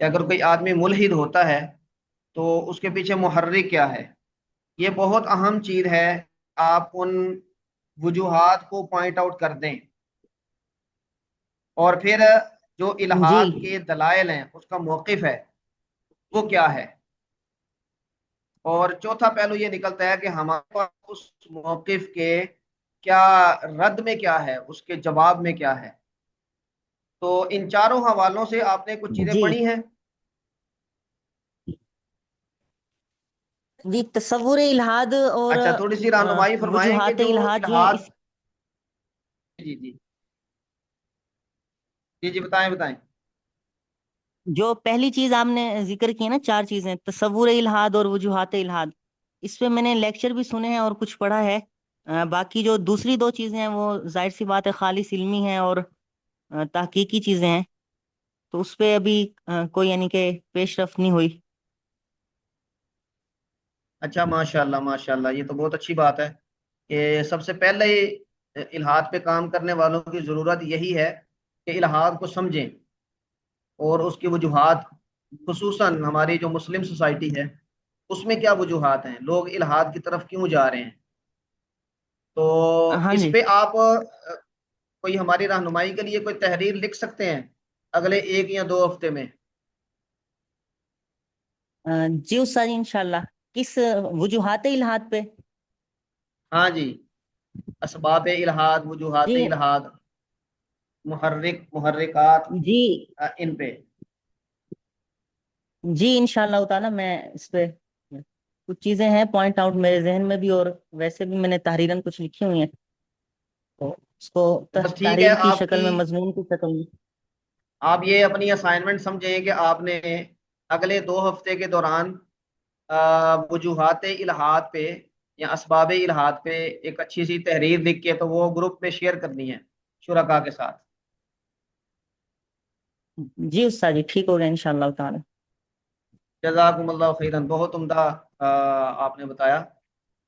کہ اگر کوئی آدمی ملحد ہوتا ہے تو اس کے پیچھے محرک کیا ہے. یہ بہت اہم چیز ہے. آپ ان وجوہات کو پوائنٹ آؤٹ کر دیں، اور پھر جو جی الحاد کے دلائل ہیں اس کا موقف ہے وہ کیا ہے. اور چوتھا پہلو یہ نکلتا ہے کہ ہمارے پاس اس موقف کے کیا رد میں کیا ہے، اس کے جواب میں کیا ہے. تو ان چاروں حوالوں سے آپ نے کچھ چیزیں جی پڑھی ہیں. جی، تصور الحاد اور اچھا، تھوڑی سی رہنمائی فرمائیں کہ وجوہات جو الحاد جو ہیں الحاد. جی جی جی جی، بتائیں بتائیں. جو پہلی چیز آپ نے ذکر کی نا، چار چیزیں، تصور الحاد اور وجوہات الحاد، اس پہ میں نے لیکچر بھی سنے ہیں اور کچھ پڑھا ہے. باقی جو دوسری دو چیزیں ہیں وہ ظاہر سی بات ہے خالص علمی ہیں اور تحقیقی چیزیں ہیں، تو اس پہ ابھی کوئی یعنی کہ پیش رفت نہیں ہوئی. اچھا، ماشاء اللہ ماشاء اللہ، یہ تو بہت اچھی بات ہے کہ سب سے پہلے ہی الحاد پہ کام کرنے والوں کی ضرورت یہی ہے کہ الحاد کو سمجھیں اور اس کی وجوہات، خصوصاً ہماری جو مسلم سوسائٹی ہے اس میں کیا وجوہات ہیں، لوگ الحاد کی طرف کیوں جا رہے ہیں. تو ہاں اس جی. پہ آپ کوئی ہماری رہنمائی کے لیے کوئی تحریر لکھ سکتے ہیں اگلے 1 یا 2 ہفتے میں. جی استاد جی، انشاءاللہ. کس وجوہات الحاد پہ؟ ہاں جی، اسباب الحاد، وجوہات جی الحاد، محرکات، جی ان پہ. جی انشاءاللہ تعالی میں اس پہ کچھ چیزیں ہیں پوائنٹ آؤٹ میرے ذہن میں بھی، اور ویسے بھی میں نے تحریراً کچھ لکھی ہوئی ہیں، تو اس کو بس ٹھیک ہے. تحریر کی آپ شکل کی میں، مضمون کی شکل میں. آپ یہ اپنی اسائنمنٹ سمجھیں کہ آپ نے اگلے 2 ہفتے کے دوران وجوہات الحاد پہ یا اسباب الحاد پہ ایک اچھی سی تحریر لکھ کے تو وہ گروپ میں شیئر کرنی ہے شرکاء کے ساتھ. جی استاد جی، ٹھیک ہو گیا انشاءاللہ تعالی. جزاکم اللہ خیرن، بہت عمدہ آپ نے بتایا.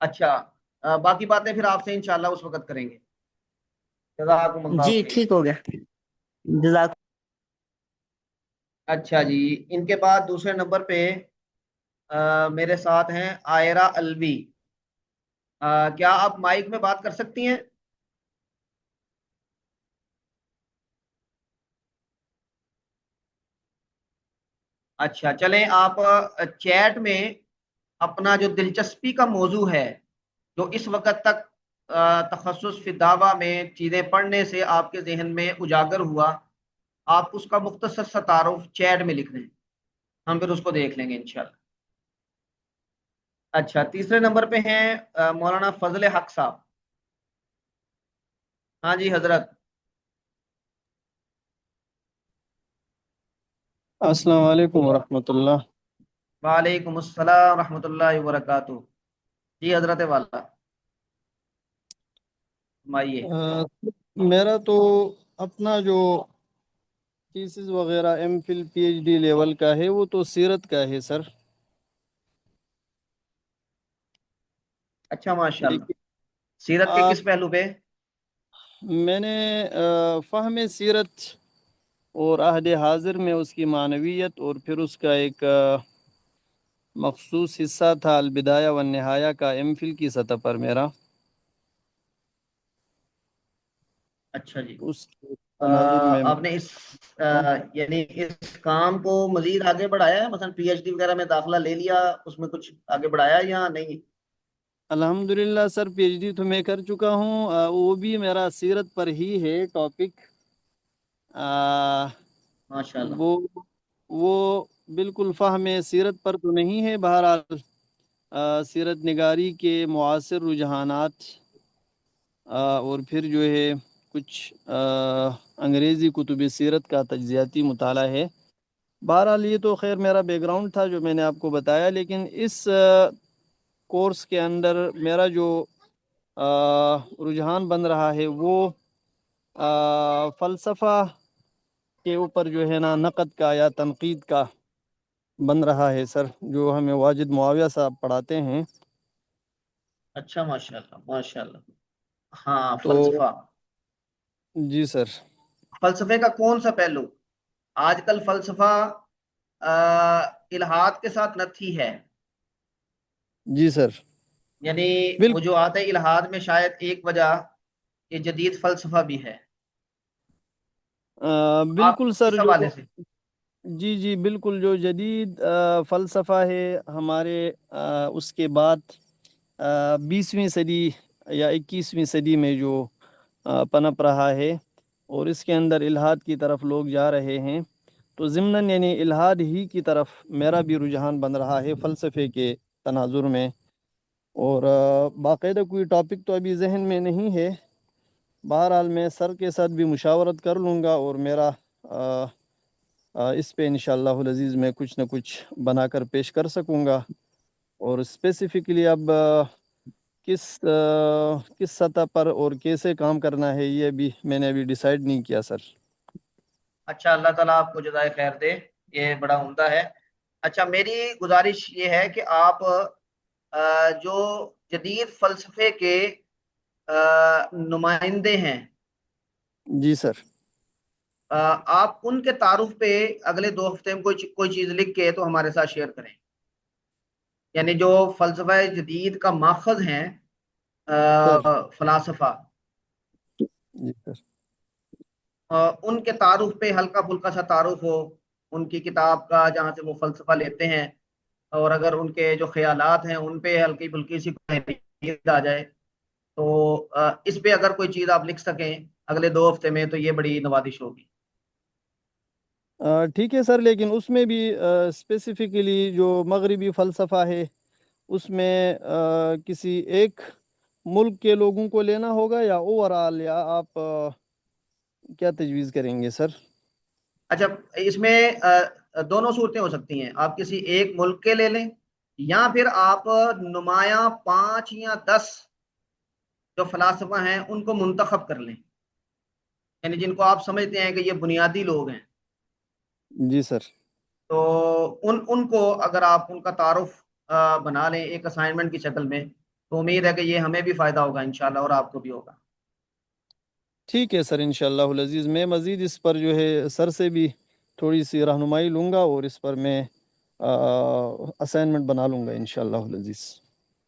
اچھا، باقی باتیں پھر آپ سے انشاءاللہ اس وقت کریں گے. جزاکم اللہ جی خیر. ٹھیک ہو گیا. جزاک. اچھا جی، ان کے بعد دوسرے نمبر پہ میرے ساتھ ہیں عائرہ الوی. کیا آپ مائک میں بات کر سکتی ہیں؟ اچھا چلیں، آپ چیٹ میں اپنا جو دلچسپی کا موضوع ہے، جو اس وقت تک تخصص فی دعویٰ میں چیزیں پڑھنے سے آپ کے ذہن میں اجاگر ہوا، آپ اس کا مختصر سا تعارف چیٹ میں لکھ دیں، ہم پھر اس کو دیکھ لیں گے انشاءاللہ. اچھا، تیسرے نمبر پہ ہیں مولانا فضل حق صاحب. ہاں جی حضرت. السلام علیکم ورحمۃ اللہ. وعلیکم السلام ورحمۃ اللہ وبرکاتہ. جی حضرت والا فرمائیے. میرا تو اپنا جو تھیسس وغیرہ M Phil P H D level کا ہے وہ تو سیرت کا ہے سر. اچھا ماشاء اللہ، لیکن سیرت کے آپ کس پہلو پہ؟ میں نے فہم سیرت اور عہد حاضر میں اس کی معنویت اور پھر اس کا ایک مخصوص حصہ تھا البدایہ والنہایہ کا ایم فل کی سطح پر میرا. اچھا جی. اس تناظر میں آپ نے اس یعنی اس کام کو مزید آگے بڑھایا ہے، مثلا پی ایچ ڈی وغیرہ میں داخلہ لے لیا، اس میں کچھ آگے بڑھایا یا نہیں؟ الحمدللہ سر، پی ایچ ڈی تو میں کر چکا ہوں، وہ بھی میرا سیرت پر ہی ہے ٹاپک. ماشاء اللہ. وہ وہ بالکل فہم سیرت پر تو نہیں ہے، بہرحال سیرت نگاری کے معاصر رجحانات اور پھر جو ہے کچھ انگریزی کتب سیرت کا تجزیاتی مطالعہ ہے. بہرحال یہ تو خیر میرا بیک گراؤنڈ تھا جو میں نے آپ کو بتایا، لیکن اس کورس کے اندر میرا جو رجحان بن رہا ہے وہ فلسفہ کے اوپر جو ہے نا نقد کا یا تنقید کا بن رہا ہے سر، جو ہمیں واجد معاویہ صاحب پڑھاتے ہیں. اچھا ماشاء اللہ ماشاء اللہ. ہاں، تو فلسفہ. جی سر. فلسفے کا کون سا پہلو؟ آج کل فلسفہ الہاد کے ساتھ نتھی ہے، جی سر یعنی وہ بالکل جو آتا ہے الہاد میں شاید ایک وجہ یہ جدید فلسفہ بھی ہے، آپ بالکل سر اس جو حوالے سے۔ جی جی بالکل جو جدید فلسفہ ہے ہمارے اس کے بعد 20ویں صدی یا 21ویں صدی میں جو پنپ رہا ہے اور اس کے اندر الہاد کی طرف لوگ جا رہے ہیں، تو ضمناً یعنی الہاد ہی کی طرف میرا بھی رجحان بن رہا ہے فلسفے کے تناظر میں، اور باقاعدہ کوئی ٹاپک تو ابھی ذہن میں نہیں ہے، بہرحال میں سر کے ساتھ بھی مشاورت کر لوں گا اور میرا اس پہ انشاءاللہ العزیز میں کچھ نہ کچھ بنا کر پیش کر سکوں گا، اور اسپیسیفکلی اب کس سطح پر اور کیسے کام کرنا ہے یہ بھی میں نے ابھی ڈیسائیڈ نہیں کیا سر۔ اچھا، اللہ تعالیٰ آپ کو جزائے خیر دے، یہ بڑا عمدہ ہے۔ اچھا، میری گزارش یہ ہے کہ آپ جو جدید فلسفے کے نمائندے ہیں، جی سر آپ ان کے تعارف پہ اگلے 2 ہفتے میں کوئی چیز لکھ کے تو ہمارے ساتھ شیئر کریں، یعنی جو فلسفہ جدید کا ماخذ ہیں سر فلاسفہ، جی سر ان کے تعارف پہ ہلکا پھلکا سا تعارف ہو ان کی کتاب کا جہاں سے وہ فلسفہ لیتے ہیں، اور اگر ان کے جو خیالات ہیں ان پہ ہلکی پھلکی سی تحریر آ جائے تو اس پہ اگر کوئی چیز آپ لکھ سکیں اگلے 2 ہفتے میں تو یہ بڑی نوازش ہوگی۔ ٹھیک ہے سر، لیکن اس میں بھی اسپیسیفکلی جو مغربی فلسفہ ہے اس میں کسی ایک ملک کے لوگوں کو لینا ہوگا یا اوور آل، یا آپ کیا تجویز کریں گے سر؟ اچھا، اس میں دونوں صورتیں ہو سکتی ہیں، آپ کسی ایک ملک کے لے لیں یا پھر آپ نمایاں 5 یا 10 جو فلاسفہ ہیں ان کو منتخب کر لیں، یعنی جن کو آپ سمجھتے ہیں کہ یہ بنیادی لوگ ہیں، جی سر تو ان کو اگر آپ ان کا تعارف بنا لیں ایک اسائنمنٹ کی شکل میں تو امید ہے کہ یہ ہمیں بھی فائدہ ہوگا انشاءاللہ اور آپ کو بھی ہوگا۔ ٹھیک ہے سر، انشاءاللہ العزیز میں مزید اس پر جو ہے سر سے بھی تھوڑی سی رہنمائی لوں گا اور اس پر میں اسائنمنٹ بنا لوں گا انشاءاللہ العزیز۔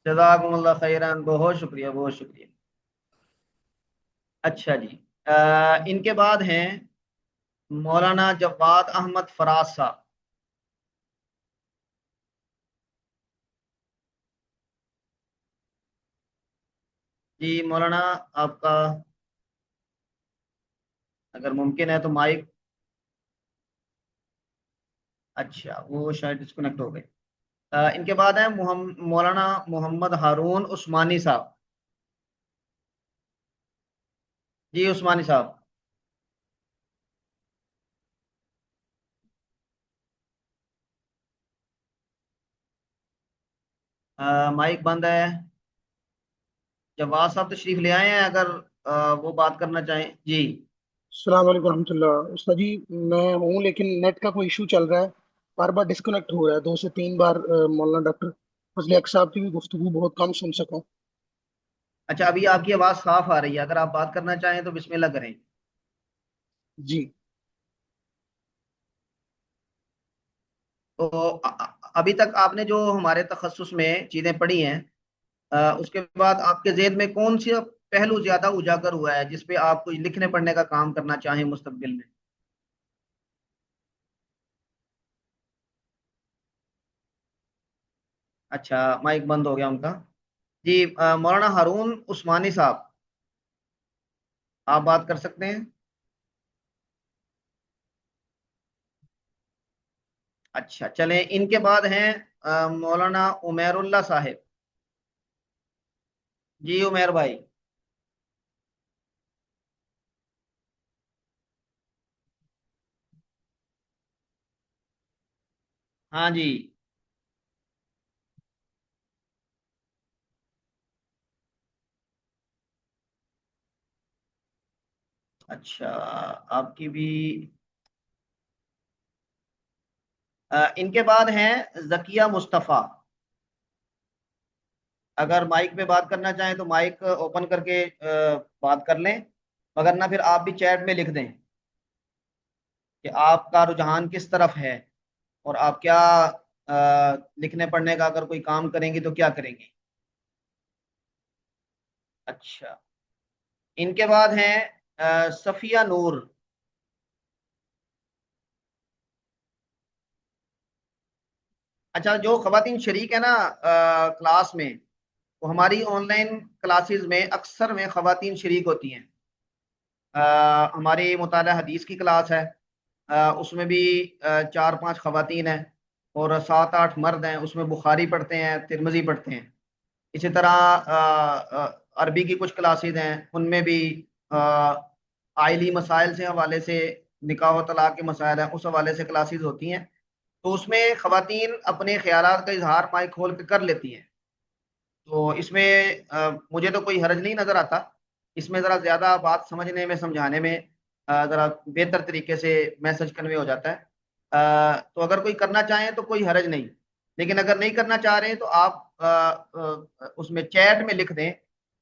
جزاکم اللہ خیران، بہت شکریہ بہت شکریہ۔ اچھا جی، ان کے بعد ہیں مولانا جواد احمد فراز صاحب۔ جی مولانا، آپ کا اگر ممکن ہے تو مائک، اچھا وہ شاید ڈسکنیکٹ ہو گئے۔ ان کے بعد ہیں مولانا محمد ہارون عثمانی صاحب۔ جی عثمانی صاحب، مائک بند ہے۔ جواد صاحب تشریف لے آئے ہیں اگر وہ بات کرنا چاہیں جی۔ السلام علیکم ورحمۃ اللہ استاد جی، میں ہوں لیکن نیٹ کا کوئی ایشو چل رہا ہے، بار بار ڈسکنیکٹ ہو رہا ہے 2 سے 3 بار۔ مولانا ڈاکٹر فضل حق صاحب کی بھی گفتگو بہت کم سن سکا۔ اچھا، ابھی آپ کی آواز صاف آ رہی ہے، اگر آپ بات کرنا چاہیں تو بسم اللہ کریں۔ جی تو ابھی تک آپ نے جو ہمارے تخصص میں چیزیں پڑھی ہیں اس کے بعد آپ کے ذہن میں کون سی پہلو زیادہ اجاگر ہوا ہے جس پہ آپ کچھ لکھنے پڑھنے کا کام کرنا چاہیں مستقبل میں؟ اچھا، مائک بند ہو گیا ان کا۔ جی مولانا ہارون عثمانی صاحب، آپ بات کر سکتے ہیں؟ اچھا چلیں، ان کے بعد ہیں مولانا عمیر اللہ صاحب۔ جی عمیر بھائی۔ ہاں جی۔ اچھا، آپ کی بھی ان کے بعد ہیں ذکیہ مصطفیٰ۔ اگر مائک پہ بات کرنا چاہیں تو مائک اوپن کر کے بات کر لیں، مگر نہ پھر آپ بھی چیٹ میں لکھ دیں کہ آپ کا رجحان کس طرف ہے۔ اور آپ کیا لکھنے پڑھنے کا اگر کوئی کام کریں گی تو کیا کریں گی؟ اچھا، ان کے بعد ہیں صفیہ نور. اچھا، جو خواتین شریک ہے نا کلاس میں، وہ ہماری آن لائن کلاسز میں اکثر میں خواتین شریک ہوتی ہیں. ہماری مطالعہ حدیث کی کلاس ہے، اس میں بھی 4-5 خواتین ہیں اور 7-8 مرد ہیں. اس میں بخاری پڑھتے ہیں، ترمذی پڑھتے ہیں. اسی طرح عربی کی کچھ کلاسز ہیں، ان میں بھی آئلی مسائل سے حوالے سے، نکاح و طلاق کے مسائل ہیں اس حوالے سے کلاسز ہوتی ہیں. تو اس میں خواتین اپنے خیالات کا اظہار مائک کھول کے کر لیتی ہیں. تو اس میں مجھے تو کوئی حرج نہیں نظر آتا. اس میں ذرا زیادہ بات سمجھنے میں، سمجھانے میں ذرا بہتر طریقے سے میسج کنوے ہو جاتا ہے. تو اگر کوئی کرنا چاہیں تو کوئی حرج نہیں، لیکن اگر نہیں کرنا چاہ رہے تو آپ اس میں چیٹ میں لکھ دیں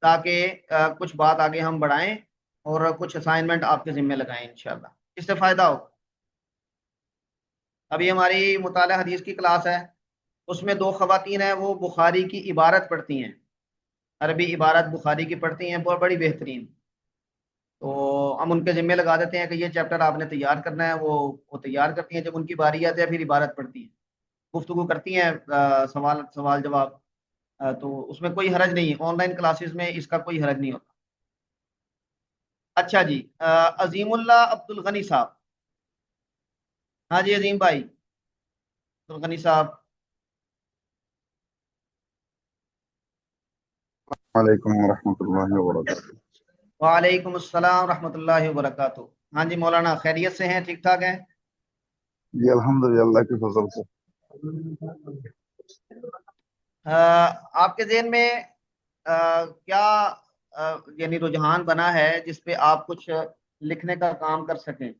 تاکہ کچھ بات آگے ہم بڑھائیں اور کچھ اسائنمنٹ آپ کے ذمہ لگائیں انشاءاللہ. اس سے فائدہ ہو. ابھی ہماری مطالعہ حدیث کی کلاس ہے، اس میں 2 خواتین ہیں، وہ بخاری کی عبارت پڑھتی ہیں، عربی عبارت بخاری کی پڑھتی ہیں، بہت بڑی بہترین. تو ہم ان کے ذمے لگا دیتے ہیں کہ یہ چیپٹر آپ نے تیار کرنا ہے. وہ تیار کرتی ہیں. جب ان کی باری آتی ہے پھر عبارت پڑھتی ہیں، گفتگو کرتی ہیں، سوال جواب. تو اس میں کوئی حرج نہیں ہے، آن لائن کلاسز میں اس کا کوئی حرج نہیں ہوتا. اچھا جی، عظیم اللہ عبد الغنی صاحب. ہاں جی عظیم بھائی، عبد الغنی صاحب. وعلیکم ورحمۃ اللہ وبرکاتہ. وعلیکم السلام ورحمۃ اللہ وبرکاتہ. ہاں جی مولانا، خیریت سے ہیں؟ ٹھیک ٹھاک ہیں؟ جی الحمد للہ اللہ کی فضل سے. آپ کے ذہن میں کیا یعنی رجحان بنا ہے جس پہ آپ کچھ لکھنے کا کام کر سکیں؟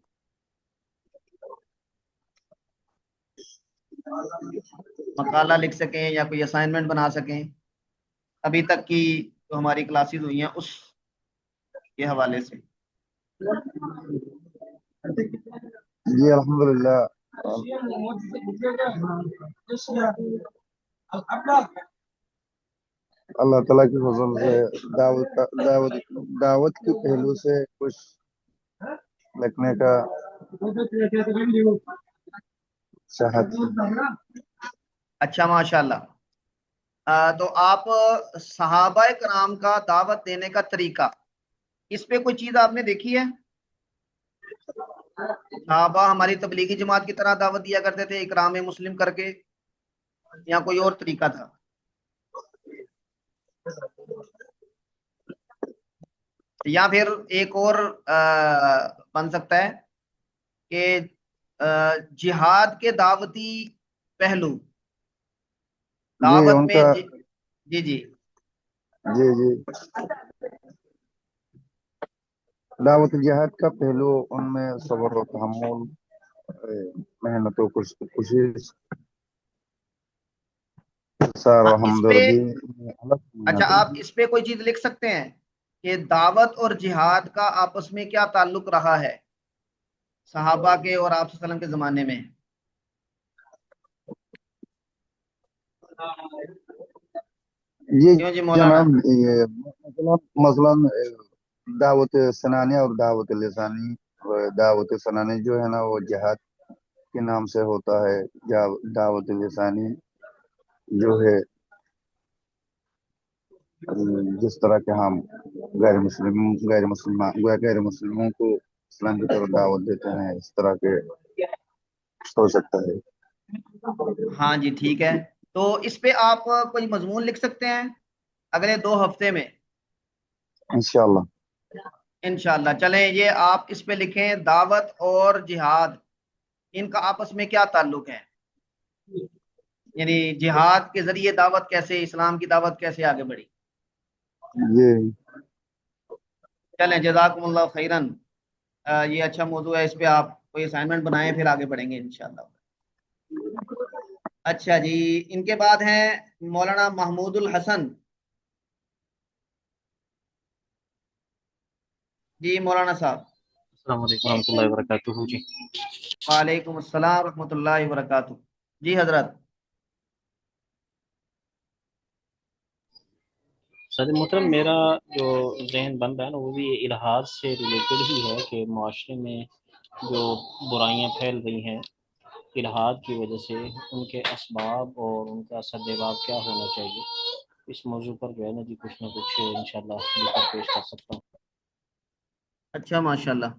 مقالہ لکھ سکیں یا کوئی اسائنمنٹ بنا سکیں ابھی تک کی جو ہماری کلاسز ہوئی ہیں اس کے حوالے سے؟ جی الحمد للہ اللہ تعالیٰ کی فضل سے دعوت کے پہلو سے کچھ لکھنے کا چاہت ہے. اچھا ماشاء اللہ. تو آپ صحابہ کرام کا دعوت دینے کا طریقہ، اس پہ کوئی چیز آپ نے دیکھی ہے؟ صحابہ ہماری تبلیغی جماعت کی طرح دعوت دیا کرتے تھے اکرام مسلم کر کے، یا کوئی اور طریقہ تھا؟ یا پھر ایک اور بن سکتا ہے کہ جہاد کے دعوتی پہلو جی دعوت ان میں کا جی جی جی جی دعوت جہاد کا پہلو ان میں صبر و تحمل، محنت و کوشش، انصار و ہاں اس پہ، ہمدردی. اچھا آپ اس پہ کوئی چیز لکھ سکتے ہیں کہ دعوت اور جہاد کا آپس میں کیا تعلق رہا ہے صحابہ کے اور آپ صلی اللہ علیہ وسلم کے زمانے میں؟ یہ کیوں جی مولانا؟ جناب یہ مثلاً دعوت سنانی اور دعوت لسانی. دعوت سنانی جو ہے نا وہ جہاد کے نام سے ہوتا ہے. دعوت لسانی جو ہے جس طرح کے ہم غیر مسلموں کو اسلام کی طرف دعوت دیتے ہیں، اس طرح کے ہو سکتا ہے. ہاں جی ٹھیک ہے. تو اس پہ آپ کوئی مضمون لکھ سکتے ہیں اگلے 2 ہفتے میں انشاءاللہ. انشاءاللہ. چلیں یہ آپ اس پہ لکھیں، دعوت اور جہاد ان کا آپس میں کیا تعلق ہے، یعنی جہاد کے ذریعے دعوت کیسے، اسلام کی دعوت کیسے آگے بڑھی. جی چلیں جزاکم اللہ خیرن. یہ اچھا موضوع ہے، اس پہ آپ کوئی اسائنمنٹ بنائیں پھر آگے بڑھیں گے انشاءاللہ. اچھا جی، ان کے بعد ہیں مولانا محمود الحسن. جی مولانا صاحب. السلام علیکم ورحمۃ اللہ وبرکاتہ. جی وعلیکم السلام ورحمۃ اللہ وبرکاتہ. جی حضرت. صدر محترم، میرا جو ذہن بن رہا ہے نا وہ بھی الحاد سے ریلیٹڈ ہی ہے کہ معاشرے میں جو برائیاں پھیل رہی ہیں الحاد کی وجہ سے، ان کے اسباب اور ان کا سدباب کیا ہونا چاہیے. اس موضوع پر جو ہے نا جی کچھ نہ کچھ انشاءاللہ لکھ کر پیش کر سکتا ہوں. اچھا ماشاءاللہ.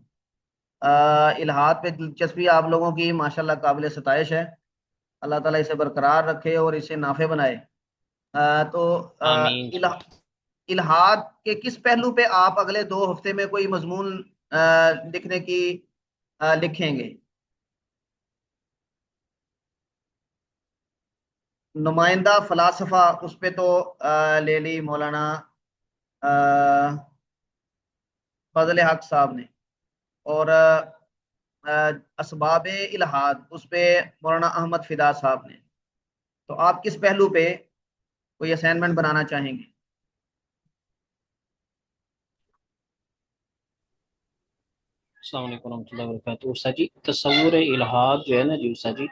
الحاد پہ دلچسپی آپ لوگوں کی ماشاءاللہ قابل ستائش ہے. اللہ تعالیٰ اسے برقرار رکھے اور اسے نافع بنائے. تو آمین. الحاد کے کس پہلو پہ آپ اگلے 2 ہفتے میں کوئی مضمون لکھنے کی لکھیں گے؟ نمائندہ فلاسفہ اس پہ تو لے لی مولانا فضل حق صاحب نے، اور اسباب الحاد اس پہ مولانا احمد فدا صاحب نے. تو آپ کس پہلو پہ کوئی اسائنمنٹ بنانا چاہیں گے؟ السلام علیکم ورحمۃ اللہ وبرکاتہ. استاد جی تصور الحاد جو ہے نا جی استاد جی،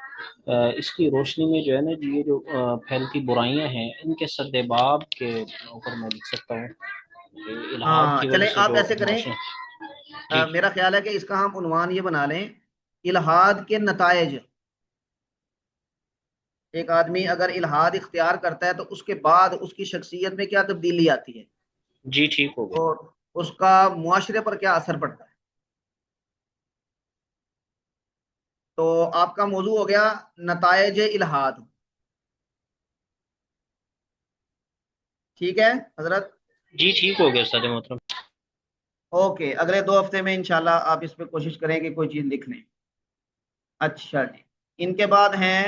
اس کی روشنی میں جو ہے نا جی یہ جو پھیلتی برائیاں ہیں ان کے سدباب کے اوپر میں لکھ سکتا ہوں. الحاد کی وجہ چلیں سے آپ جو ایسے کریں، معاشرے میرا خیال ہے کہ اس کا ہم عنوان یہ بنا لیں، الحاد کے نتائج. ایک آدمی اگر الحاد اختیار کرتا ہے تو اس کے بعد اس کی شخصیت میں کیا تبدیلی آتی ہے، جی ٹھیک ہو گیا. اور اس کا معاشرے پر کیا اثر پڑتا ہے. تو آپ کا موضوع ہو گیا نتائج الحاد. ٹھیک ہے حضرت؟ جی ٹھیک ہو گیا استاد محترم. اوکے، اگلے 2 ہفتے میں انشاءاللہ آپ اس پہ کوشش کریں کہ کوئی چیز لکھ لیں. اچھا جی، ان کے بعد ہیں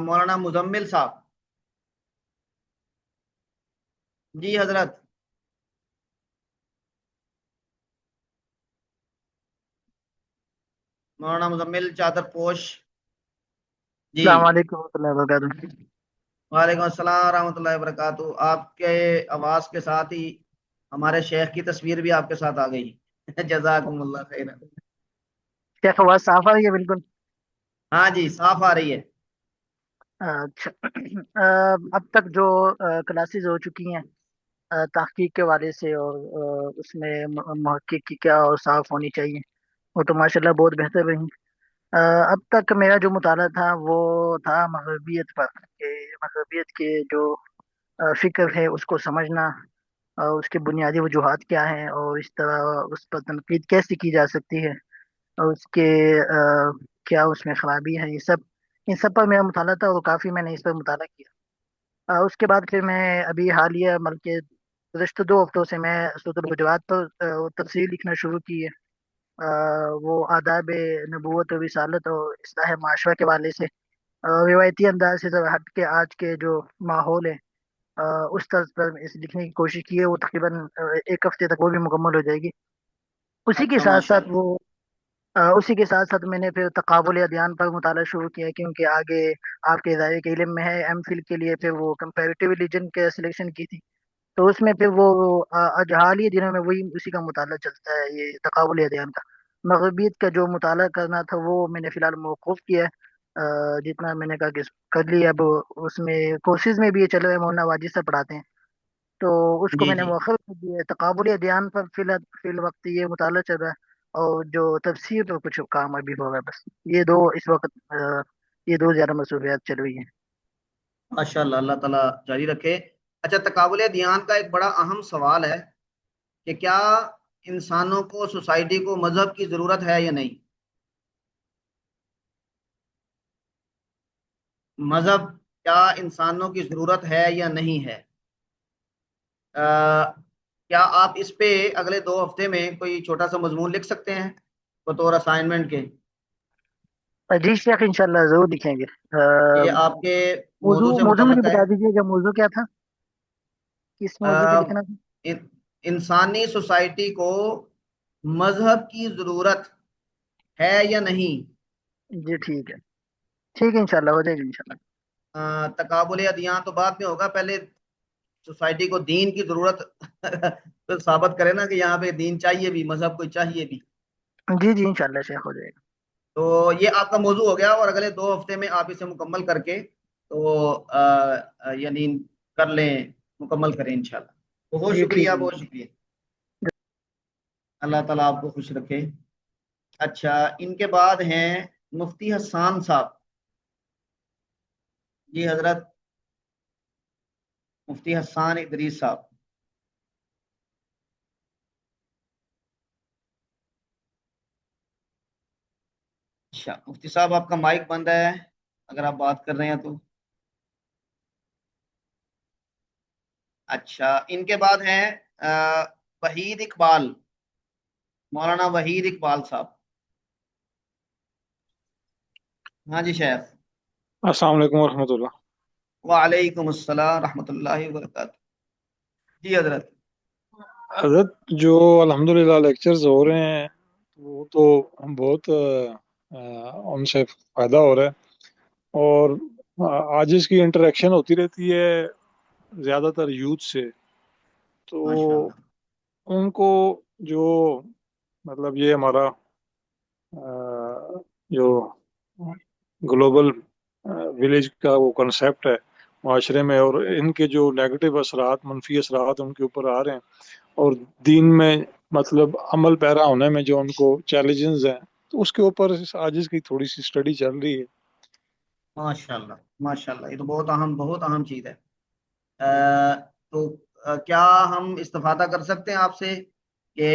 مولانا مزمل صاحب. جی حضرت. مولانا مزمل چادر پوش. جی السلام علیکم ورحمۃ اللہ وبرکاتہ. وعلیکم السلام ورحمۃ اللہ وبرکاتہ. آپ کے آواز کے ساتھ ہی ہمارے شیخ کی تصویر بھی آپ کے ساتھ آ گئی. جزاکم اللہ خیر. کیا آواز صاف آ رہی ہے؟ بالکل. ہاں جی صاف آ رہی ہے. اچھا، اب تک جو کلاسز ہو چکی ہیں تحقیق کے والے سے، اور اس میں محقق کی کیا اوصاف ہونی چاہیے، وہ تو ماشاءاللہ بہت بہتر رہی. اب تک میرا جو مطالعہ تھا وہ تھا مغربیت پر، کہ مغربیت کے جو فکر ہے اس کو سمجھنا، اور اس کے بنیادی وجوہات کیا ہیں، اور اس طرح اس پر تنقید کیسے کی جا سکتی ہے، اور اس کے کیا اس میں خرابی ہے. ان سب پر میرا مطالعہ تھا، اور کافی میں نے اس پر مطالعہ کیا. اس کے بعد پھر میں ابھی حالیہ بلکہ گزشتہ 2 ہفتوں سے میں سورۃ الحجرات پر تفسیر لکھنا شروع کی ہے. وہ آداب نبوت و رسالت اور اصلاح معاشرہ کے حوالے سے روایتی انداز سے ذرا ہٹ کے آج کے جو ماحول ہے اس طرز پر اس لکھنے کی کوشش کی ہے. وہ تقریباً 1 ہفتے تک وہ بھی مکمل ہو جائے گی. اسی کے اچھا ساتھ ماشاء ساتھ اللہ. اسی کے ساتھ ساتھ میں نے پھر تقابل ادیان پر مطالعہ شروع کیا، کیونکہ آگے آپ کے ادارے کے علم میں ہے ایم فل کے لیے پھر وہ کمپیریٹیو ریلیجن کے سلیکشن کی تھی. تو اس میں پھر وہ حالیہ دنوں میں وہی اسی کا مطالعہ چلتا ہے، یہ تقابل ادیان کا. مغربیت کا جو مطالعہ کرنا تھا وہ میں نے فی الحال موقوف کیا ہے. جتنا میں نے کہا کہ کر لیا. اب اس میں کورسز میں بھی یہ چل رہے ہیں، مولانا واجد سے پڑھاتے ہیں، تو اس کو جی میں نے جی مؤخر کر دیا ہے. تقابل ادیان پر فی الوقت یہ مطالعہ چل رہا ہے، اور جو تفسیر پر کچھ کام ابھی ہو رہا ہے. بس یہ 2 اس وقت یہ 2 زیادہ مصروفیات چل رہی ہیں. ماشاء اللہ، اللہ تعالیٰ جاری رکھے. اچھا، تقابل دیان کا ایک بڑا اہم سوال ہے کہ کیا انسانوں کو، سوسائٹی کو مذہب کی ضرورت ہے یا نہیں؟ مذہب کیا انسانوں کی ضرورت ہے یا نہیں ہے؟ کیا آپ اس پہ اگلے 2 ہفتے میں کوئی چھوٹا سا مضمون لکھ سکتے ہیں بطور اسائنمنٹ کے؟ جی شیخ، انشاءاللہ ضرور لکھیں گے. یہ آپ کے موضوع موضوع سے موضوع مجھے متعلق ہے. بتا دیجیے کہ موضوع کیا تھا، کس موضوع پہ لکھنا تھا. انسانی سوسائٹی کو مذہب کی ضرورت ہے یا نہیں؟ جی ٹھیک ہے، ٹھیک ہے، انشاءاللہ ہو جائے گی انشاءاللہ. تقابل ادیان تو بعد میں ہوگا، پہلے سوسائٹی کو دین کی ضرورت تو ثابت کرے نا کہ یہاں پہ دین چاہیے بھی، مذہب کوئی چاہیے بھی. جی جی انشاءاللہ شیخ ہو جائے گا. تو یہ آپ کا موضوع ہو گیا، اور اگلے 2 ہفتے میں آپ اسے مکمل کر کے تو یعنی کر لیں، مکمل کریں انشاءاللہ۔ بہت جی ٹھیک شکریہ، ہے بہت شکریہ، اللہ تعالیٰ آپ کو خوش رکھے۔ اچھا، ان کے بعد ہیں مفتی حسان صاحب۔ جی حضرت، مفتی حسان ادریس صاحب۔ اچھا مفتی صاحب، آپ کا مائک بند ہے اگر آپ بات کر رہے ہیں تو۔ اچھا، ان کے بعد ہیں وحید اقبال، مولانا وحید اقبال صاحب۔ ہاں جی شیخ۔ السلام علیکم ورحمۃ اللہ۔ وعلیکم السلام رحمۃ اللہ وبرکاتہ۔ جی حضرت۔ حضرت جو الحمدللہ لیکچرز ہو رہے ہیں وہ تو بہت ان سے فائدہ ہو رہا ہے، اور آج اس کی انٹریکشن ہوتی رہتی ہے زیادہ تر یوتھ سے، تو ماشاءاللہ۔ ان کو جو مطلب یہ ہمارا جو گلوبل ولیج کا وہ کنسیپٹ ہے معاشرے میں، اور ان کے جو نیگیٹو اثرات، منفی اثرات ان کے اوپر آ رہے ہیں، اور دین میں مطلب عمل پیرا ہونے میں جو ان کو چیلنجز ہیں، تو اس کے اوپر آج اس کی تھوڑی سی اسٹڈی چل رہی ہے۔ ماشاءاللہ ماشاءاللہ، یہ تو بہت اہم چیز ہے۔ تو کیا ہم استفادہ کر سکتے ہیں آپ سے کہ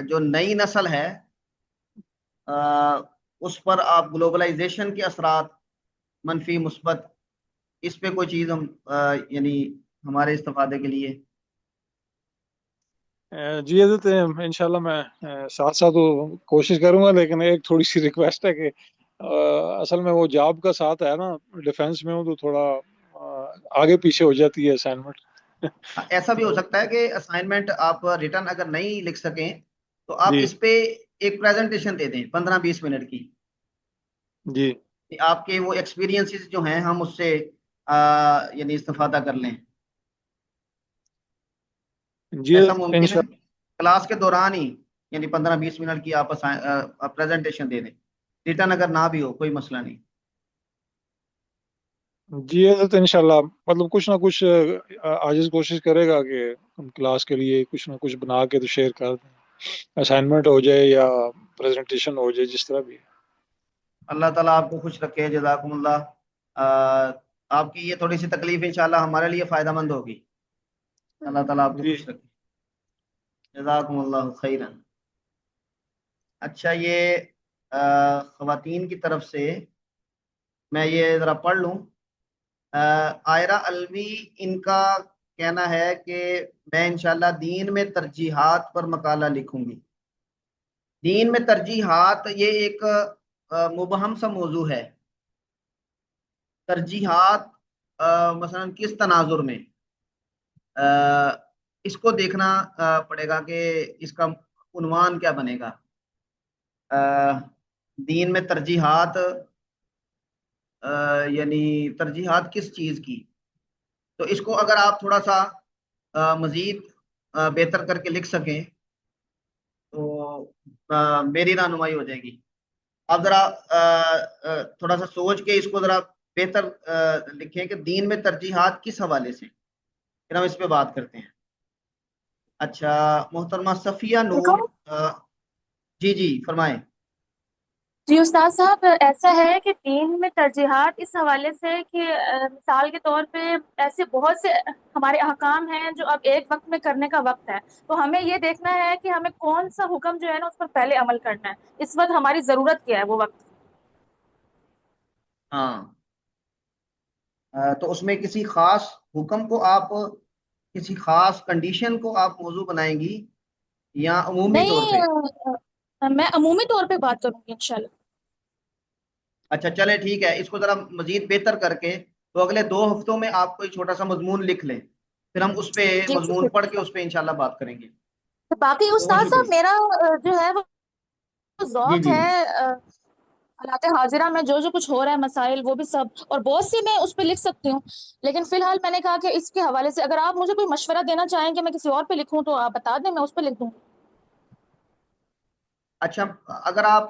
جو نئی نسل ہے اس پر آپ گلوبلائزیشن کے اثرات، منفی مثبت، اس پہ کوئی چیز ہم یعنی ہمارے استفادے کے لیے؟ جی حضرت، انشاءاللہ میں ساتھ ساتھ وہ کوشش کروں گا، لیکن ایک تھوڑی سی ریکویسٹ ہے کہ اصل میں وہ جاب کا ساتھ ہے نا، ڈیفینس میں ہوں تو تھوڑا آگے پیچھے ہو جاتی ہے اسائنمنٹ۔ ایسا بھی ہو سکتا ہے کہ اسائنمنٹ آپ ریٹرن اگر نہیں لکھ سکیں تو آپ جی اس پہ ایک پریزنٹیشن دے دیں 15-20 منٹ کی، جی کہ آپ کے وہ ایکسپیرینسز جو ہیں ہم اس سے یعنی استفادہ کر لیں۔ جی ایسا ممکن ہے انشاءاللہ کلاس کے دوران ہی، یعنی 15-20 منٹ کی آپ پریزنٹیشن دے دیں، ریٹرن اگر نہ بھی ہو کوئی مسئلہ نہیں۔ جی حضرت انشاءاللہ مطلب کچھ نہ کچھ عاجز کوشش کرے گا کہ ہم کلاس کے لیے کچھ نہ کچھ بنا کے تو شیئر کر دیں، اسائنمنٹ ہو جائے یا پریزنٹیشن ہو جائے، جس طرح بھی۔ اللہ تعالیٰ آپ کو خوش رکھے، جزاکم اللہ۔ آپ کی یہ تھوڑی سی تکلیف انشاءاللہ ہمارے لیے فائدہ مند ہوگی، اللہ تعالیٰ آپ کو جی خوش رکھے، جزاکم اللہ خیرن۔ اچھا، یہ خواتین کی طرف سے میں یہ ذرا پڑھ لوں۔ عائرہ الوی، ان کا کہنا ہے کہ میں انشاءاللہ دین میں ترجیحات پر مقالہ لکھوں گی۔ دین میں ترجیحات یہ ایک مبہم سا موضوع ہے۔ ترجیحات مثلا کس تناظر میں، اس کو دیکھنا پڑے گا کہ اس کا عنوان کیا بنے گا۔ دین میں ترجیحات یعنی ترجیحات کس چیز کی، تو اس کو اگر آپ تھوڑا سا مزید بہتر کر کے لکھ سکیں تو میری رہنمائی ہو جائے گی۔ آپ ذرا تھوڑا سا سوچ کے اس کو ذرا بہتر لکھیں کہ دین میں ترجیحات کس حوالے سے، پھر ہم اس پہ بات کرتے ہیں۔ اچھا محترمہ صفیہ نور، جی جی فرمائیں۔ جی استاد صاحب، ایسا ہے کہ دین میں ترجیحات اس حوالے سے کہ مثال کے طور پہ ایسے بہت سے ہمارے احکام ہیں جو اب ایک وقت میں کرنے کا وقت ہے، تو ہمیں یہ دیکھنا ہے کہ ہمیں کون سا حکم جو ہے نا اس پر پہلے عمل کرنا ہے، اس وقت ہماری ضرورت کیا ہے وہ وقت۔ ہاں، تو اس میں کسی خاص حکم کو آپ، کسی خاص کنڈیشن کو آپ موضوع بنائیں گی یا عمومی طور پہ؟ نہیں، میں عمومی طور پہ بات کروں گی انشاءاللہ۔ اچھا چلے ٹھیک ہے، اس کو ذرا مزید بہتر کر کے تو اگلے 2 ہفتوں میں آپ کوئی چھوٹا سا مضمون لکھ لیں، پھر ہم اس پہ جی مضمون پڑھ کے اس پہ انشاءاللہ بات کریں گے۔ باقی بہت استاد صاحب شکریہ۔ میرا جو ہے وہ جی ذوق جی ہے حالات حاضرہ میں جو کچھ ہو رہا ہے، مسائل وہ بھی سب، اور بہت سی میں اس پہ لکھ سکتی ہوں، لیکن فی الحال میں نے کہا کہ اس کے حوالے سے اگر آپ مجھے کوئی مشورہ دینا چاہیں کہ میں کسی اور پہ لکھوں تو آپ بتا دیں، میں اس پہ لکھ دوں۔ اچھا، اگر آپ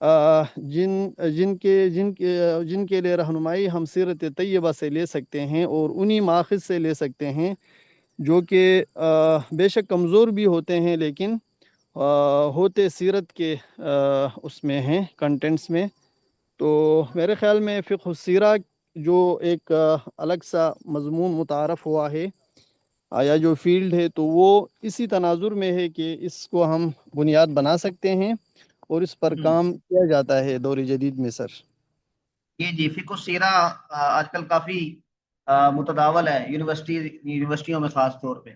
جن کے لیے رہنمائی ہم سیرت طیبہ سے لے سکتے ہیں اور انہی ماخذ سے لے سکتے ہیں جو کہ بے شک کمزور بھی ہوتے ہیں لیکن ہوتے سیرت کے اس میں ہیں کنٹینٹس میں. تو میرے خیال میں فقہ السیرہ جو ایک الگ سا مضمون متعارف ہوا ہے یا جو فیلڈ ہے تو وہ اسی تناظر میں ہے کہ اس کو ہم بنیاد بنا سکتے ہیں اور اس پر کام کیا جاتا ہے دور جدید میں سر. جی فقہ السیرہ آج کل کافی متداول ہے یونیورسٹیوں میں خاص طور پہ.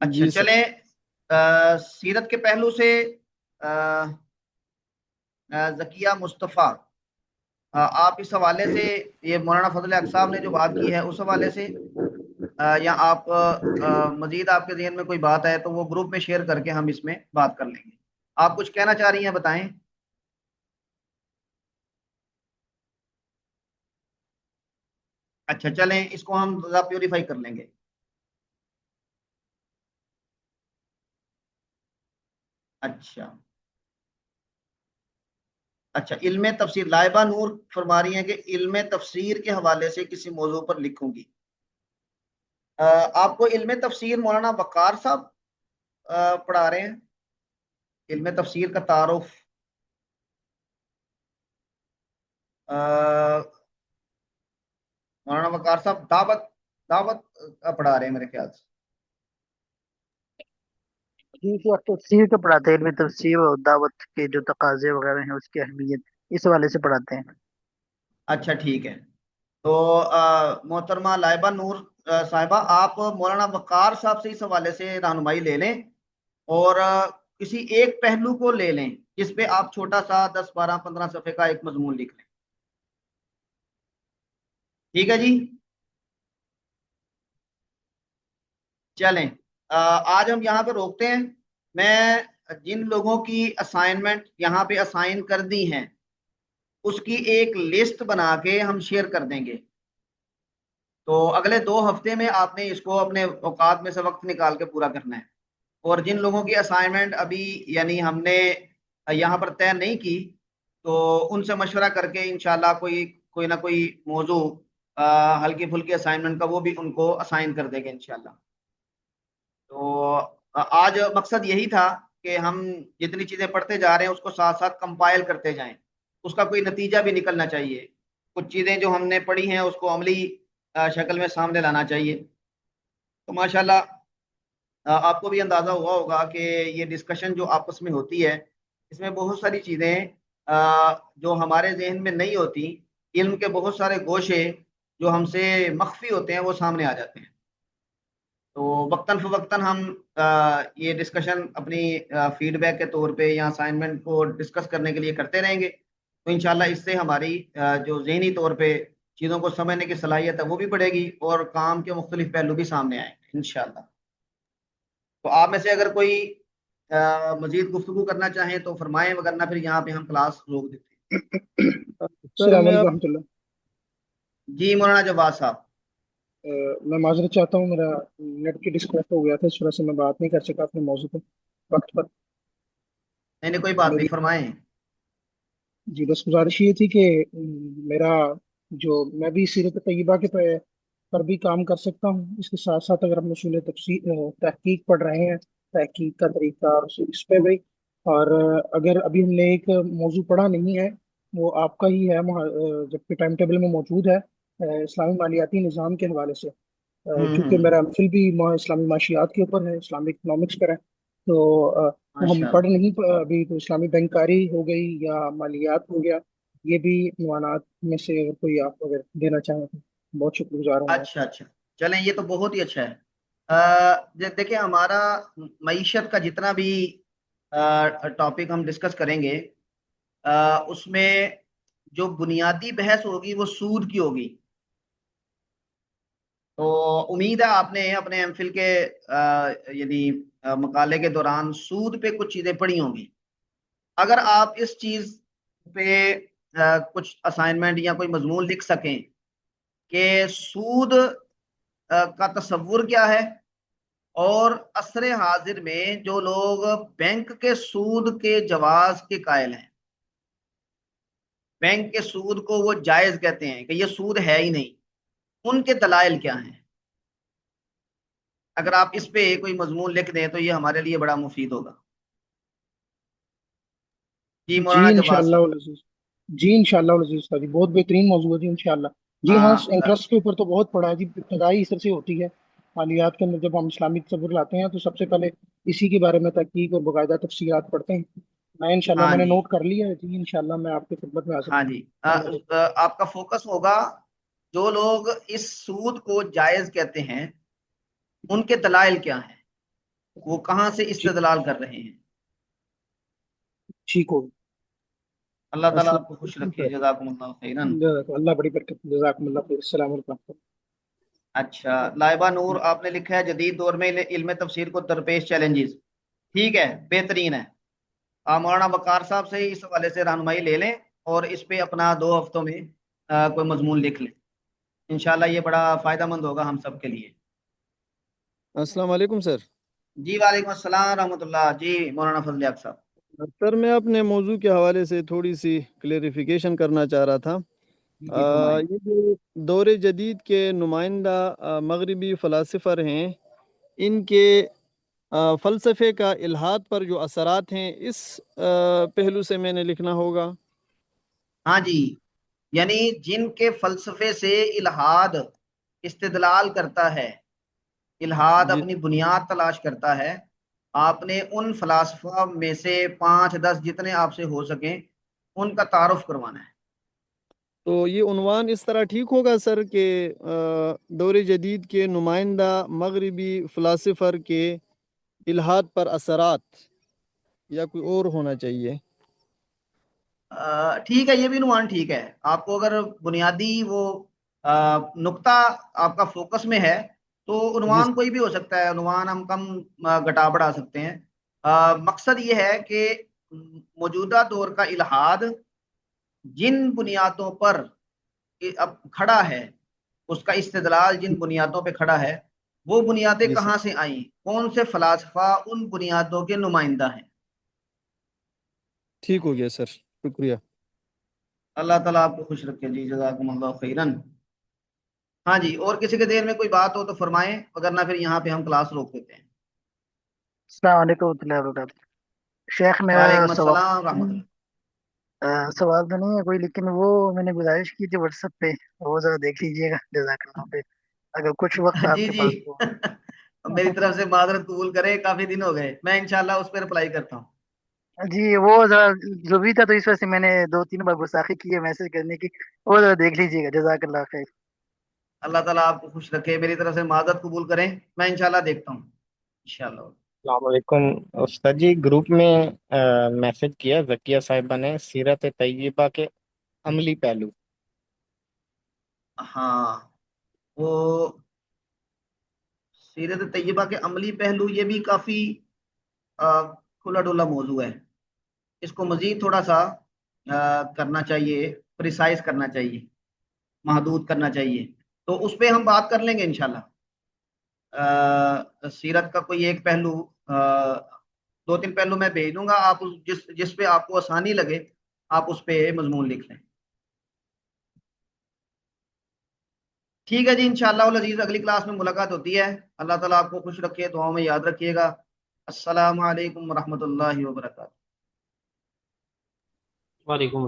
اچھا جی سر. چلیں سیرت کے پہلو سے ذکیہ مصطفیٰ آپ اس حوالے سے یہ مولانا فضل حق صاحب نے جو بات کی ہے اس حوالے سے یا آپ مزید آپ کے ذہن میں کوئی بات ہے تو وہ گروپ میں شیئر کر کے ہم اس میں بات کر لیں گے. آپ کچھ کہنا چاہ رہی ہیں بتائیں. اچھا چلیں اس کو ہم پیوریفائی کر لیں گے. اچھا علم تفسیر لائبہ نور فرما رہی ہیں کہ علم تفسیر کے حوالے سے کسی موضوع پر لکھوں گی. آپ کو علم تفسیر مولانا وقار صاحب پڑھا رہے ہیں؟ علم تفسیر کا تعارف مولانا وقار صاحب دعوت پڑھا رہے ہیں میرے خیال سے. جی تفسیر کا پڑھاتے ہیں، علم تفسیر اور دعوت کے جو تقاضے وغیرہ ہیں اس کی اہمیت اس حوالے سے پڑھاتے ہیں. اچھا ٹھیک ہے. تو محترمہ لائبہ نور صاحبہ آپ مولانا وقار صاحب سے اس حوالے سے رہنمائی لے لیں اور کسی ایک پہلو کو لے لیں جس پہ آپ چھوٹا سا 10-12-15 صفحے کا ایک مضمون لکھ لیں. ٹھیک ہے جی. چلیں آج ہم یہاں پہ روکتے ہیں. میں جن لوگوں کی اسائنمنٹ یہاں پہ اسائن کر دی ہیں اس کی ایک لسٹ بنا کے ہم شیئر کر دیں گے. تو اگلے 2 ہفتے میں آپ نے اس کو اپنے اوقات میں سے وقت نکال کے پورا کرنا ہے. اور جن لوگوں کی اسائنمنٹ ابھی یعنی ہم نے یہاں پر طے نہیں کی تو ان سے مشورہ کر کے انشاءاللہ کوئی نہ کوئی موضوع ہلکی پھلکی اسائنمنٹ کا وہ بھی ان کو اسائن کر دیں گے انشاءاللہ. تو آج مقصد یہی تھا کہ ہم جتنی چیزیں پڑھتے جا رہے ہیں اس کو ساتھ ساتھ کمپائل کرتے جائیں، اس کا کوئی نتیجہ بھی نکلنا چاہیے. کچھ چیزیں جو ہم نے پڑھی ہیں اس کو عملی شکل میں سامنے لانا چاہیے. تو ماشاءاللہ آپ کو بھی اندازہ ہوا ہوگا کہ یہ ڈسکشن جو آپس میں ہوتی ہے اس میں بہت ساری چیزیں جو ہمارے ذہن میں نہیں ہوتی، علم کے بہت سارے گوشے جو ہم سے مخفی ہوتے ہیں وہ سامنے آ جاتے ہیں. تو وقتاً فوقتاً ہم یہ ڈسکشن اپنی فیڈ بیک کے طور پہ یا اسائنمنٹ کو ڈسکس کرنے کے لیے کرتے رہیں گے. تو انشاءاللہ اس سے ہماری جو ذہنی طور پہ چیزوں کو سمجھنے کی صلاحیت ہے وہ بھی بڑھے گی اور کام کے مختلف پہلو بھی سامنے آئیں گے انشاءاللہ. تو آپ میں سے اگر کوئی مزید گفتگو کرنا چاہیں تو فرمائیں، وگرنہ پھر یہاں پہ ہم کلاس روک دیتے ہیں. السلام علیکم ورحمۃ اللہ. جی مولانا جواز صاحب. میں معذرت چاہتا ہوں، میرا نیٹ کی ڈسکنیکٹ ہو گیا تھا، اس وجہ سے میں بات نہیں کر سکا اپنے موضوع پہ وقت پر. نہیں کوئی بات نہیں، فرمائیں. جی بس گزارش یہ تھی کہ میرا جو میں بھی سیرت طیبہ کے پر بھی کام کر سکتا ہوں. اس کے ساتھ ساتھ اگر ہم اصول تحقیق پڑھ رہے ہیں، تحقیق کا طریقہ اور اس پہ بھی، اور اگر ابھی ہم نے ایک موضوع پڑھا نہیں ہے وہ آپ کا ہی ہے جبکہ ٹائم ٹیبل میں موجود ہے، اسلامی مالیاتی نظام کے حوالے سے، چونکہ میرا محفل بھی اسلامی معاشیات کے اوپر ہے، اسلامک اکنامکس پر ہے. تو ہم پڑھ نہیں ابھی تو اسلامی بینکاری ہو گئی یا مالیات ہو گیا، یہ بھی عنوانات میں سے اگر کوئی آپ اگر دینا چاہیں تو بہت شکر گزار ہوں گا. اچھا چلیں یہ تو بہت ہی اچھا ہے. دیکھیں ہمارا معیشت کا جتنا بھی ٹاپک ہم ڈسکس کریں گے اس میں جو بنیادی بحث ہوگی وہ سود کی ہوگی. تو امید ہے آپ نے اپنے ایم فل کے یعنی مقالے کے دوران سود پہ کچھ چیزیں پڑھی ہوں گی. اگر آپ اس چیز پہ کچھ اسائنمنٹ یا کوئی مضمون لکھ سکیں کہ سود کا تصور کیا ہے اور عصر حاضر میں جو لوگ بینک کے سود کے جواز کے قائل ہیں، بینک کے سود کو وہ جائز کہتے ہیں کہ یہ سود ہے ہی نہیں، ان کے دلائل کیا ہیں؟ اگر آپ اس پہ کوئی مضمون لکھ دیں تو یہ ہمارے لیے بڑا مفید ہوگا۔ جی جی مولانا جواز انشاءاللہ صاحب۔ العزیز، جی انشاءاللہ العزیز استاد جی، بہت بہترین موضوع ہے جی انشاءاللہ۔ جی ہاں، ہاں انٹرسٹ کے اوپر تو بہت پڑا ہے جی، ابتدائی سر سے ہوتی ہے مالیات کے اندر، جب ہم اسلامی تصور لاتے ہیں تو سب سے پہلے اسی کے بارے میں تحقیق اور باقاعدہ تفصیلات پڑھتے ہیں۔ ہاں میں نے جی، نوٹ کر لیا ہے جی، انشاءاللہ میں آپ کی خدمت میں حاضر ہاں جی، فرما دوں آپ کا فوکس ہوگا جو لوگ اس سود کو جائز کہتے ہیں ان کے دلائل کیا ہیں، وہ کہاں سے جی، استدلال کر رہے ہیں۔ ٹھیک ہو، اللہ تعالیٰ السلام آپ کو خوش علیکم رکھے، سر۔ جزاکم اللہ خیرن۔ اللہ بڑی برکت، جزاکم اللہ خیر، السلام علیکم۔ اچھا، لائبہ نور آپ نے لکھا ہے جدید دور میں علم تفسیر کو درپیش چیلنجز، ٹھیک ہے، بہترین ہے۔ آپ مولانا وقار صاحب سے اس حوالے سے رہنمائی لے لیں اور اس پہ اپنا 2 ہفتوں میں کوئی مضمون لکھ لیں، انشاءاللہ یہ بڑا فائدہ مند ہوگا ہم سب کے لیے۔ السلام علیکم سر۔ جی وعلیکم السلام رحمۃ اللہ، جی مولانا فضل حق صاحب۔ سر میں اپنے موضوع کے حوالے سے تھوڑی سی کلیریفیکیشن کرنا چاہ رہا تھا۔ جی فرمائیں۔ یہ جو دور جدید کے نمائندہ مغربی فلاسفر ہیں، ان کے فلسفے کا الحاد پر جو اثرات ہیں، اس پہلو سے میں نے لکھنا ہوگا۔ ہاں جی، یعنی جن کے فلسفے سے الحاد استدلال کرتا ہے، الحاد جی اپنی بنیاد تلاش کرتا ہے، آپ نے ان فلاسفہ میں سے 5-10 جتنے آپ سے ہو سکیں ان کا تعارف کروانا ہے۔ تو یہ عنوان اس طرح ٹھیک ہوگا سر کہ دور جدید کے نمائندہ مغربی فلاسفر کے الحاد پر اثرات، یا کوئی اور ہونا چاہیے؟ ٹھیک ہے، یہ بھی عنوان ٹھیک ہے۔ آپ کو اگر بنیادی وہ نقطہ آپ کا فوکس میں ہے تو جی عنوان کوئی بھی ہو سکتا ہے، عنوان ہم کم گھٹا بڑھا سکتے ہیں۔ مقصد یہ ہے کہ موجودہ دور کا الحاد جن بنیادوں پر اب کھڑا ہے، اس کا استدلال جن بنیادوں پہ کھڑا ہے، وہ بنیادیں جی سر، کہاں سے آئیں، کون سے فلاسفہ ان بنیادوں کے نمائندہ ہیں۔ ٹھیک ہو گیا سر، شکریہ۔ اللہ تعالیٰ آپ کو خوش رکھے، جی جزاکم اللہ خیرن۔ ہاں جی، اور کسی کے دیر میں کوئی بات ہو تو فرمائیں، اگر نہ پھر یہاں پہ ہم کلاس روک دیتے ہیں۔ السلام علیکم ورحمۃ اللہ وبرکاتہ۔ شیخ میرا وعلیکم السلام رحمۃ اللہ۔ سوال تو نہیں ہے کوئی، لیکن وہ میں نے گزارش کی تھی واٹس ایپ پہ، وہ ذرا دیکھ لیجیے گا، جزاک اللہ خیر، اگر کچھ وقت آپ جی کے جی پاس ہو۔ میری طرف سے معذرت قبول کرے، کافی دن ہو گئے، میں انشاءاللہ اس پہ رپلائی کرتا ہوں۔ جی وہ ذرا ضروری تھا، تو اس وجہ سے میں نے 2-3 بار گستاخی کی ہے میسج کرنے کی، وہ ذرا دیکھ لیجیے گا، جزاک اللہ خیر۔ اللہ تعالیٰ آپ کو خوش رکھے، میری طرف سے معذرت قبول کریں، میں انشاءاللہ دیکھتا ہوں انشاءاللہ۔ السلام علیکم استاد جی، گروپ میں میسج کیا ذکیہ صاحبہ نے، سیرت طیبہ کے عملی پہلو۔ ہاں، وہ سیرت طیبہ کے عملی پہلو، یہ بھی کافی کھلا ڈولا موضوع ہے، اس کو مزید تھوڑا سا کرنا چاہیے، پریسائز کرنا چاہیے، محدود کرنا چاہیے، تو اس پہ ہم بات کر لیں گے انشاءاللہ۔ سیرت کا کوئی ایک پہلو، 2-3 پہلو میں بھیج دوں گا، آپ جس پہ آپ کو آسانی لگے آپ اس پہ مضمون لکھ لیں۔ ٹھیک ہے جی، انشاءاللہ العزیز اگلی کلاس میں ملاقات ہوتی ہے۔ اللہ تعالیٰ آپ کو خوش رکھے، دعاؤں میں یاد رکھیے گا۔ السلام علیکم ورحمۃ اللہ وبرکاتہ۔ وعلیکم